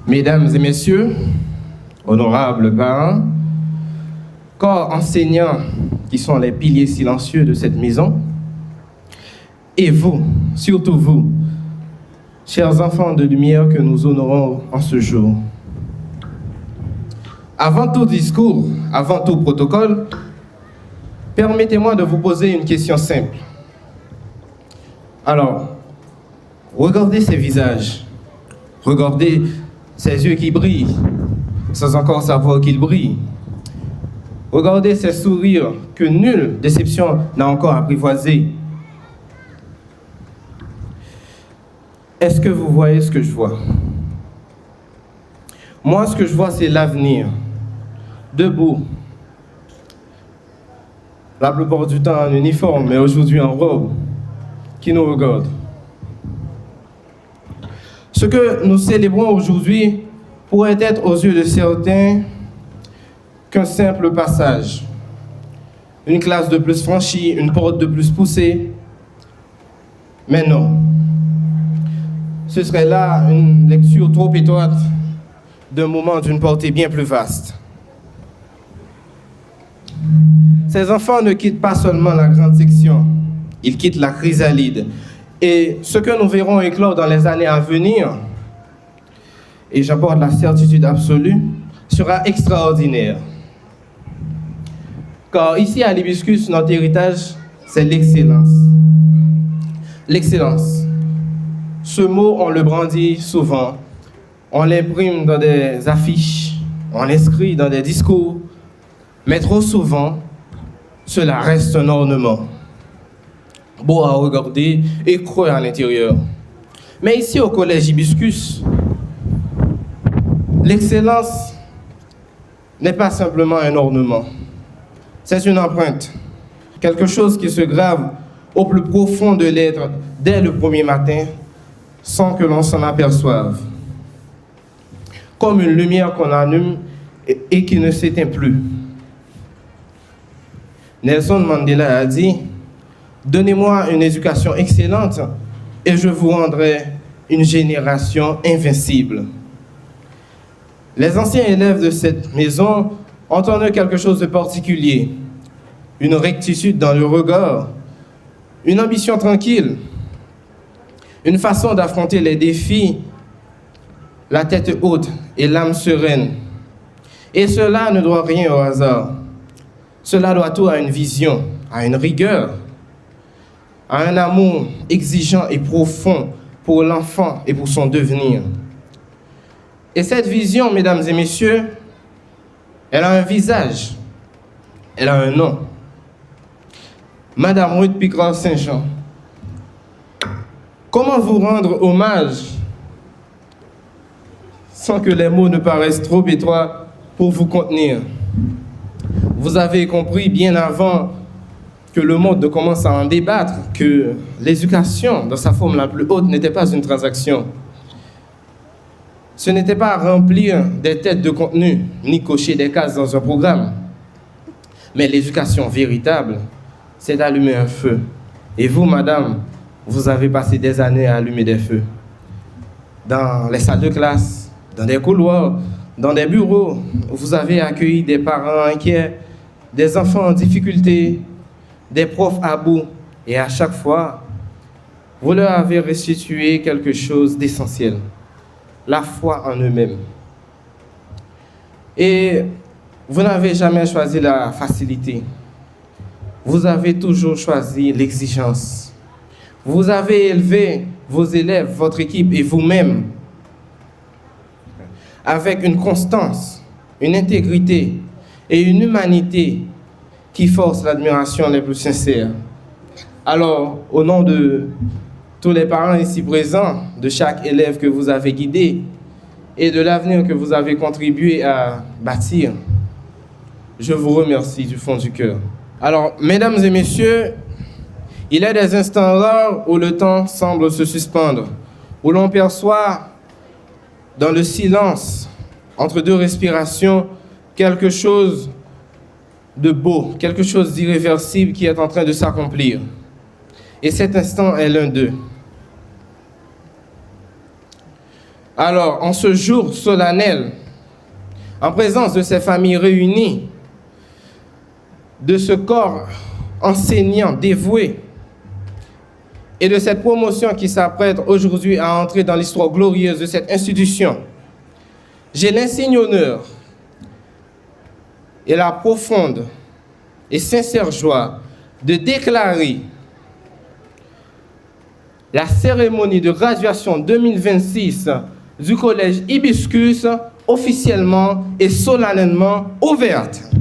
Mesdames et messieurs, honorables parents, corps enseignants qui sont les piliers silencieux de cette maison, et vous, surtout vous, chers enfants de lumière que nous honorons en ce jour. Avant tout discours, avant tout protocole, permettez-moi de vous poser une question simple. Alors, regardez ces visages, regardez ces yeux qui brillent, sans encore savoir qu'ils brillent. Regardez ces sourires que nulle déception n'a encore apprivoisés. Est-ce que vous voyez ce que je vois? Moi, ce que je vois, c'est l'avenir. Debout. La plupart du temps en uniforme, mais aujourd'hui en robe, qui nous regarde. Ce que nous célébrons aujourd'hui pourrait être aux yeux de certains qu'un simple passage. Une classe de plus franchie, une porte de plus poussée. Mais non. Ce serait là une lecture trop étroite d'un moment d'une portée bien plus vaste. Ces enfants ne quittent pas seulement la grande section, ils quittent la chrysalide. Et ce que nous verrons éclore dans les années à venir, et j'apporte la certitude absolue, sera extraordinaire. Car ici à l'Hibiscus, notre héritage, c'est l'excellence. L'excellence. Ce mot, on le brandit souvent. On l'imprime dans des affiches, on l'inscrit dans des discours, mais trop souvent, cela reste un ornement. Beau à regarder et creux à l'intérieur. Mais ici au collège Hibiscus, l'excellence n'est pas simplement un ornement. C'est une empreinte, quelque chose qui se grave au plus profond de l'être dès le premier matin, sans que l'on s'en aperçoive. Comme une lumière qu'on allume et qui ne s'éteint plus. Nelson Mandela a dit « Donnez-moi une éducation excellente et je vous rendrai une génération invincible. » Les anciens élèves de cette maison ont en eux quelque chose de particulier, une rectitude dans le regard, une ambition tranquille, une façon d'affronter les défis, la tête haute et l'âme sereine. Et cela ne doit rien au hasard. Cela doit tout à une vision, à une rigueur, à un amour exigeant et profond pour l'enfant et pour son devenir. Et cette vision, mesdames et messieurs, elle a un visage, elle a un nom. Madame Ruth Picard Saint-Jean, comment vous rendre hommage sans que les mots ne paraissent trop étroits pour vous contenir? Vous avez compris bien avant que le monde commence à en débattre, que l'éducation, dans sa forme la plus haute, n'était pas une transaction. Ce n'était pas remplir des têtes de contenu, ni cocher des cases dans un programme. Mais l'éducation véritable, c'est d'allumer un feu. Et vous, madame, vous avez passé des années à allumer des feux. Dans les salles de classe, dans des couloirs, dans des bureaux, vous avez accueilli des parents inquiets, des enfants en difficulté, des profs à bout. Et à chaque fois, vous leur avez restitué quelque chose d'essentiel, la foi en eux-mêmes. Et vous n'avez jamais choisi la facilité. Vous avez toujours choisi l'exigence. Vous avez élevé vos élèves, votre équipe et vous-même avec une constance, une intégrité et une humanité qui force l'admiration les plus sincères. Alors, au nom de tous les parents ici présents, de chaque élève que vous avez guidé et de l'avenir que vous avez contribué à bâtir, je vous remercie du fond du cœur. Alors, mesdames et messieurs, il est des instants rares où le temps semble se suspendre, où l'on perçoit dans le silence, entre deux respirations, quelque chose de beau, quelque chose d'irréversible qui est en train de s'accomplir. Et cet instant est l'un d'eux. Alors, en ce jour solennel, en présence de ces familles réunies, de ce corps enseignant dévoué et de cette promotion qui s'apprête aujourd'hui à entrer dans l'histoire glorieuse de cette institution, j'ai l'insigne honneur et la profonde et sincère joie de déclarer la cérémonie de graduation 2026 du collège Hibiscus officiellement et solennellement ouverte.